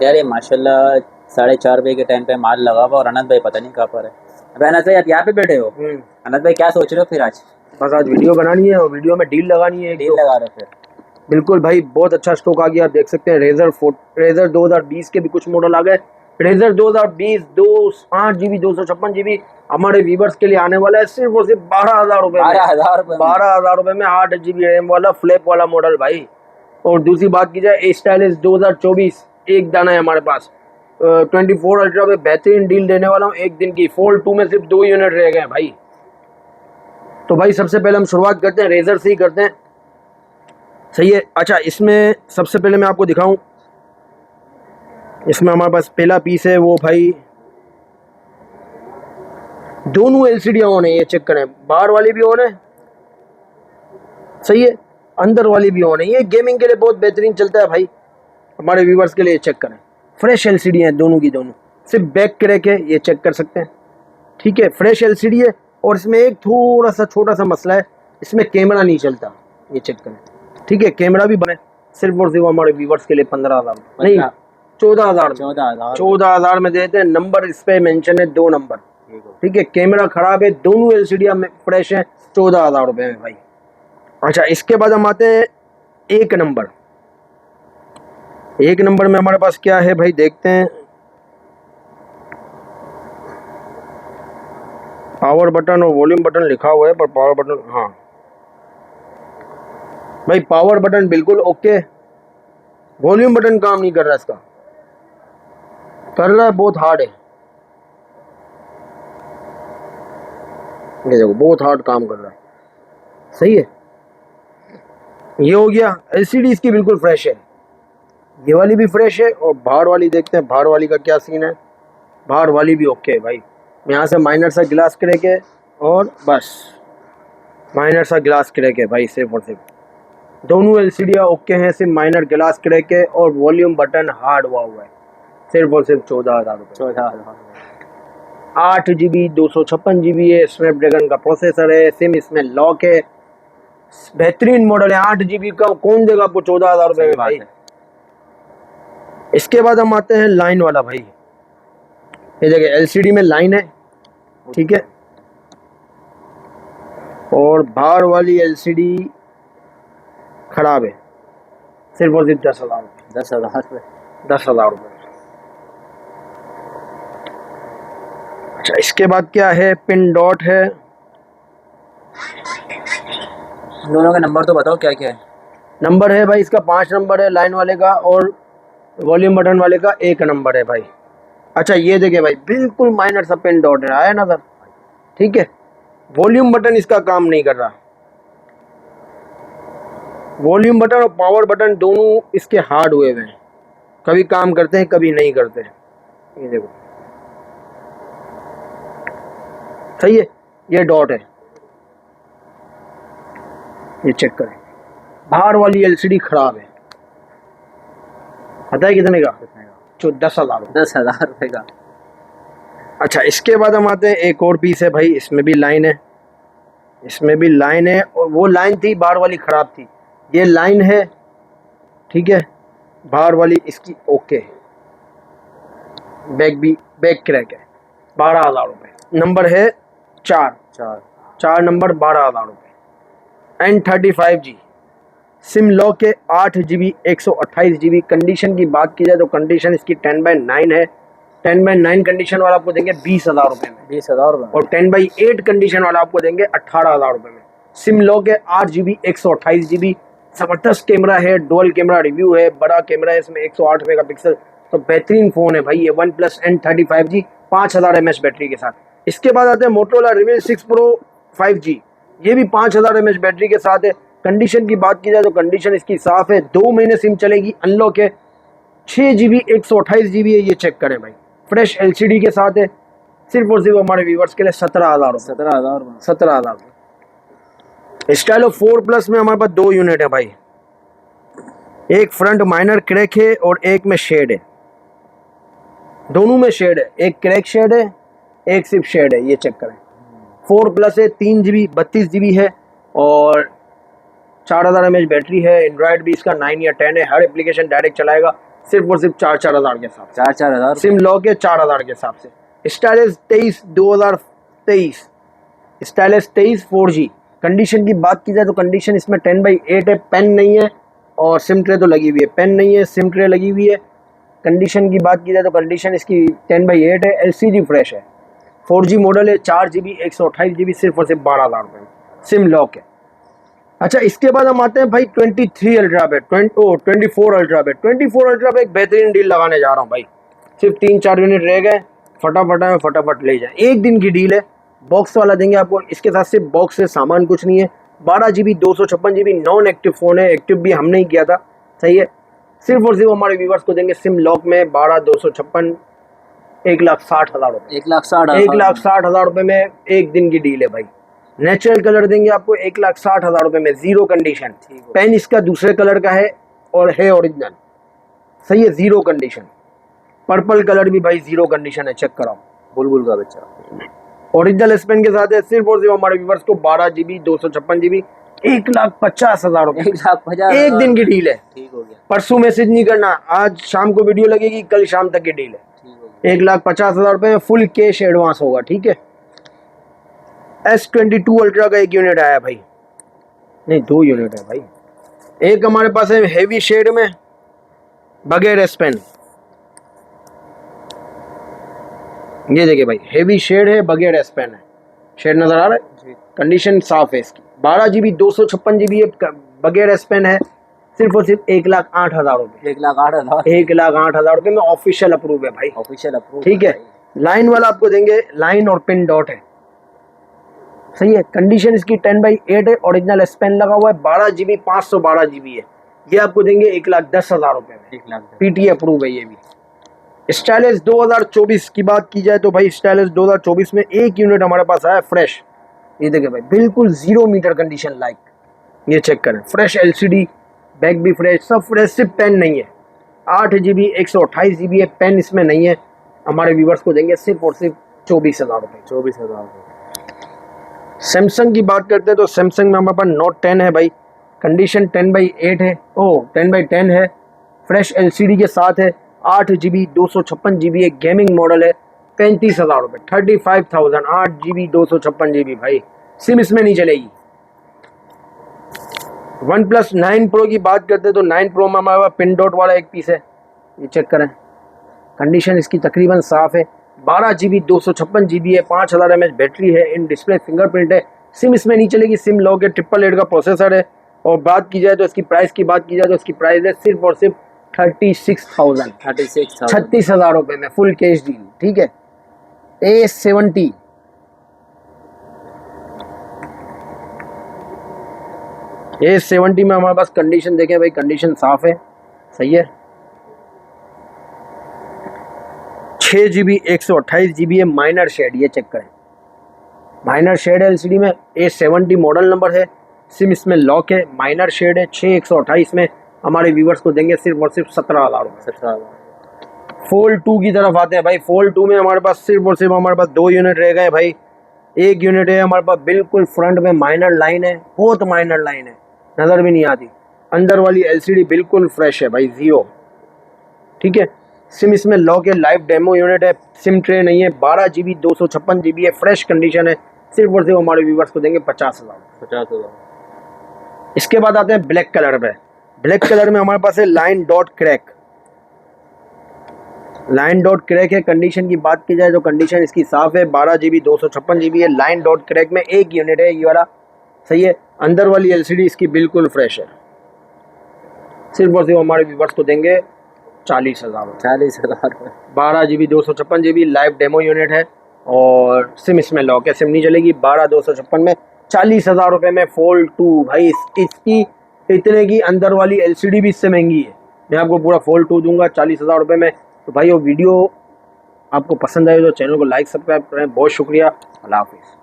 यार ये माशाल्लाह 4:30 बजे के टाइम पे माल लगा हुआ और अनंत भाई पता नहीं कहाँ पर है। अबे अनंत भाई आप यहाँ पे बैठे हो? अनंत भाई क्या सोच रहे हो फिर आज? बस आज वीडियो बनानी है और वीडियो में डील लगानी है। डील लगा रहे हो फिर? बिल्कुल भाई, बहुत अच्छा स्टॉक आ गया। आप देख सकते हैं रेजर 2020 के भी कुछ मॉडल आ गए। रेजर 2020 8 GB 256 GB हमारे व्यूवर्स के लिए आने वाला है सिर्फ और सिर्फ 12,000 रुपए में। 12,000 रुपए? 12,000 रुपए में 8 GB रैम वाला फ्लैप वाला मॉडल भाई। और दूसरी बात की जाए, ए स्टाइलिश 2024 एक दाना है हमारे पास। 24 अल्ट्रा पे बेहतरीन डील देने वाला हूँ एक दिन की। फोल्ड 2 में सिर्फ 2 यूनिट रह गए भाई। तो भाई सबसे पहले हम शुरुआत करते हैं रेजर से ही करते हैं, सही है। अच्छा, इसमें सबसे पहले मैं आपको दिखाऊं, इसमें हमारे पास पहला पीस है वो भाई, दोनों एलसीडी ऑन है, ये चेक करें। बाहर वाली भी ऑन है, सही है, अंदर वाली भी ऑन है। ये गेमिंग के लिए बहुत बेहतरीन चलता है भाई, हमारे व्यूवर्स के लिए। चेक करें, फ्रेश एलसीडी है दोनों की दोनों, सिर्फ बैक क्रैक है, ये चेक कर सकते हैं, ठीक है। फ्रेश एलसीडी है। और इसमें एक थोड़ा सा छोटा सा मसला है, इसमें कैमरा नहीं चलता, ये चेक करें, ठीक है। कैमरा भी बने सिर्फ और सिर्फ हमारे व्यूवर्स के लिए 15,000 नहीं 14,000 14,000 में देते हैं। नंबर इस पे मेंशन है, 2 नंबर, ठीक है। कैमरा खराब है, दोनों एलसीडी में फ्रेश है, 14,000 रुपए में भाई। अच्छा, इसके बाद हम आते हैं एक नंबर। एक नंबर में हमारे पास क्या है भाई, देखते हैं। पावर बटन और वॉल्यूम बटन लिखा हुआ है, पर पावर बटन, हाँ भाई पावर बटन बिल्कुल ओके। वॉल्यूम बटन काम नहीं कर रहा, इसका कर रहा है, बहुत हार्ड है, ये देखो बहुत हार्ड काम कर रहा है, सही है। ये हो गया। एलसीडी इसकी बिल्कुल फ्रेश है, ये वाली भी फ्रेश है। और बाहर वाली देखते हैं, बाहर वाली का क्या सीन है। बाहर वाली भी ओके है भाई। यहाँ से माइनर सा गिलास क्रैक है, और बस माइनर सा गिलास क्रैक है भाई, सिर्फ और सिर्फ। दोनों एलसीडियाँ ओके हैं, सिर्फ माइनर गिलास क्रैक है। और वॉल्यूम बटन हार्ड हुआ है, सिर्फ और सिर्फ 14,000 रुपये। 14,000? 8 GB 256 GB है, स्नैपड्रैगन का प्रोसेसर है, सिम इसमें लॉक है, बेहतरीन मॉडल है। 8 GB का कौन देगा आपको 14,000 रुपये में भाई। इसके बाद हम आते हैं लाइन वाला भाई। ये देखिए एलसीडी में लाइन है, ठीक है। और बाहर वाली एलसीडी खराब है, सिर्फ और सिर्फ 10,000 रुपये। 10,000 रुपये? 10,000 रुपये। अच्छा, इसके बाद क्या है, पिन डॉट है। दोनों के नंबर तो बताओ क्या क्या है। नंबर है भाई इसका 5 नंबर है लाइन वाले का, और वॉल्यूम बटन वाले का 1 नंबर है भाई। अच्छा, ये देखिए भाई, बिल्कुल माइनर सा पिन डॉट है, आया नजर, ठीक है। वॉल्यूम बटन इसका काम नहीं कर रहा। वॉल्यूम बटन और पावर बटन दोनों इसके हार्ड हुए हुए हैं, कभी काम करते हैं कभी नहीं करते हैं। ये देखो, सही है। ये डॉट है, ये चेक करें। बाहर वाली एलसीडी खराब है, पता है कितने का? 10,000। 10,000 रुपये का? अच्छा, इसके बाद हम आते हैं एक और पीस है भाई, इसमें भी लाइन है, इसमें भी लाइन है। और वो लाइन थी बाहर वाली खराब थी, ये लाइन है, ठीक है। बाहर वाली इसकी ओके, बैक क्रैक है। 12,000 रुपये। नंबर है 4 नंबर, 12,000 रुपये। N35G सिम लॉक है, 8 GB 128 GB। कंडीशन की बात की जाए तो कंडीशन इसकी 10/9 है। 10/9 कंडीशन वाला आपको देंगे 20,000 रुपये में। 20,000 रुपये? और 10/8 कंडीशन वाला आपको देंगे 18,000 रुपये में। सिम लॉक है, 8 GB 128 GB। जबरदस्त कैमरा है, डुअल कैमरा रिव्यू है, बड़ा कैमरा है इसमें, 108 मेगापिक्सल। तो बेहतरीन फ़ोन है भाई ये OnePlus N35G 5000 mAh बैटरी के साथ। इसके बाद आते हैं Motorola Reveal 6 Pro 5G, ये भी 5000 mAh बैटरी के साथ है। कंडीशन की बात की जाए तो कंडीशन इसकी साफ़ है, 2 महीने सिम चलेगी, अनलॉक है। 6 GB 128 GB है, ये चेक करें भाई। फ्रेश LCD के साथ है, सिर्फ और सिर्फ हमारे व्यूवर्स के लिए 17,000। 17,000। स्टाइलो 4 प्लस में हमारे पास 2 यूनिट है भाई, एक फ्रंट माइनर क्रैक है और एक में शेड है। दोनों में शेड है, एक क्रैक शेड है, एक सिर्फ शेड है, ये चेक करें। 4 प्लस है, 3 GB 32 GB है, और 4000 mAh बैटरी है, एंड्रॉइड भी इसका 9 या 10 है, हर एप्लीकेशन डायरेक्ट चलाएगा, सिर्फ और सिर्फ 4,000 के हिसाब से। 4,000 सिम लॉक है 4,000 के हिसाब से। Stylish 23 2023, stylish 23 4G। कंडीशन की बात की जाए तो कंडीशन इसमें 10/8 है, पेन नहीं है और सिम ट्रे तो लगी हुई है, पेन नहीं है, सिम ट्रे लगी हुई है। कंडीशन की बात की जाए तो कंडीशन इसकी 10/8 है, LCD फ्रेश है, 4G मॉडल है, 4GB 128GB, सिर्फ और सिर्फ 12,000 रुपये में सिम लॉक है। अच्छा, इसके बाद हम आते हैं भाई 23 अल्ट्रा पे, 24 अल्ट्रा पे। 24 अल्ट्रा पे एक बेहतरीन डील लगाने जा रहा हूँ भाई, सिर्फ 3-4 यूनिट रह गए, फटाफट ले जाए, एक दिन की डील है। बॉक्स वाला देंगे आपको, इसके साथ सिर्फ बॉक्स से सामान कुछ नहीं है। 12GB 256GB non active phone है, एक्टिव भी हमने ही किया था, सही है। सिर्फ और सिर्फ हमारे व्यूवर्स को देंगे सिम लॉक में 12/256 1,60,000 रुपये, 1,60,000 रुपये में एक दिन की डील है भाई। नेचुरल कलर देंगे आपको 1,60,000 रुपये में, जीरो कंडीशन। पेन इसका दूसरे कलर का है और है ओरिजिनल, सही है, जीरो कंडीशन। पर्पल कलर भी भाई जीरो कंडीशन है, चेक कराओ, बुलबुल का बच्चा ओरिजिनल एस पेन के साथ है। सिर्फ और सिर्फ हमारे व्यूवर्स को 12GB 256GB 1,50,000 रुपये, 1,50,000 एक दिन की डील है। ठीक हो गया, परसों मैसेज नहीं करना, आज शाम को वीडियो लगेगी, कल शाम तक की डील है। ठीक हो गया। 1,50,000 रुपये में फुल कैश एडवांस होगा, ठीक है। S22 अल्ट्रा का एक यूनिट आया भाई, नहीं 2 यूनिट है भाई। एक हमारे पास है हेवी शेड में बगैर एस पेन, ये देखिए भाई, हेवी शेड है, बगैर एस पेन है, शेड नजर आ रहा है, कंडीशन साफ है इसकी। 12GB 256GB बगैर एस पेन है, सिर्फ और सिर्फ 1,08,000 रुपये, 1,08,000 1,08,000 रुपये में ऑफिशियल अप्रूव है भाई, ऑफिशियल अप्रूव, ठीक है। लाइन वाला आपको देंगे, लाइन और पिन डॉट है, सही है। कंडीशन इसकी 10/8 है, ओरिजिनल एस पेन लगा हुआ है, 12GB 512GB है, ये आपको देंगे 1,10,000 रुपये में, 1,00,000 पीटी अप्रूव है ये भी। स्टाइलिस 2024 की बात की जाए तो भाई स्टाइलिस 2024 में एक यूनिट हमारे पास आया फ्रेश, ये देखिए भाई, बिल्कुल 0 मीटर कंडीशन लाइक, ये चेक करें, फ्रेश LCD, बैक भी फ्रेश, सब फ्रेश, सिर्फ पेन नहीं है। 8GB 128GB है, पेन इसमें नहीं है। हमारे व्यूवर्स को देंगे सिर्फ और सिर्फ 24,000 रुपये, 24,000। सैमसंग की बात करते हैं तो सैमसंग में हमारे पास नोट 10 है भाई, कंडीशन 10/8 है, 10/10 है, फ्रेश LCD के साथ है, 8GB 256GB एक गेमिंग मॉडल है, 35,000 रुपये, 35,000, 8GB 256GB भाई, सिम इसमें नहीं चलेगी। OnePlus 9 Pro की बात करते हैं तो 9 Pro में हमारे पास पिन डॉट वाला एक पीस है, ये चेक करें, कंडीशन इसकी तकरीबन साफ है, 12GB 256GB है, 5,000 mAh बैटरी है, इन डिस्प्ले फिंगरप्रिंट है, सिम इसमें नहीं चलेगी, सिम लॉक है, 888 का प्रोसेसर है। और बात की जाए तो इसकी प्राइस की बात की जाए तो इसकी प्राइस है सिर्फ और सिर्फ 36,000, 36,000 रुपये में फुल कैश डील, ठीक है। A70 में हमारे पास कंडीशन देखें भाई, कंडीशन साफ है, सही है। 6GB 128GB है, माइनर शेड, ये चेक करें, माइनर शेड है LCD में, A70 मॉडल नंबर है, सिम इसमें लॉक है, माइनर शेड है, 6/128 में हमारे व्यूवर्स को देंगे सिर्फ और सिर्फ 17,000 रुपये, 17,000। फोल्ड 2 की तरफ आते हैं भाई, फोल्ड 2 में हमारे पास सिर्फ और सिर्फ हमारे पास 2 यूनिट रह गए भाई। एक यूनिट है हमारे पास, बिल्कुल फ्रंट में माइनर लाइन है, बहुत माइनर लाइन है, नज़र भी नहीं आती। अंदर वाली LCD बिल्कुल फ्रेश है भाई, 0, ठीक है। सिम इसमें लॉक है, लाइव डेमो यूनिट है, सिम ट्रे नहीं है, 12GB 256GB है, फ्रेश कंडीशन है, सिर्फ और सिर्फ हमारे व्यूवर्स को देंगे 50,000। इसके बाद आते हैं ब्लैक कलर पे। ब्लैक कलर में हमारे पास है line dot crack, line dot crack है। कंडीशन की बात की जाए तो कंडीशन इसकी साफ है, 12GB 256GB है, लाइन डॉट क्रैक में एक यूनिट है, ये वाला, सही है। अंदर वाली LCD इसकी बिल्कुल फ्रेश है, सिर्फ और सिर्फ हमारे व्यूवर्स को देंगे 40,000, 12GB 256GB live demo unit है और सिम इसमें लॉक है, सिम नहीं चलेगी। 12/256 में 40,000 रुपये में फोल्ड 2 भाई, इसकी इतने की अंदर वाली LCD भी इससे महंगी है, मैं आपको पूरा फोल्ड 2 दूंगा 40,000 रुपये में। तो भाई वो वीडियो आपको पसंद आए तो चैनल को लाइक सब्सक्राइब करें, बहुत शुक्रिया, अल्लाह हाफिज़।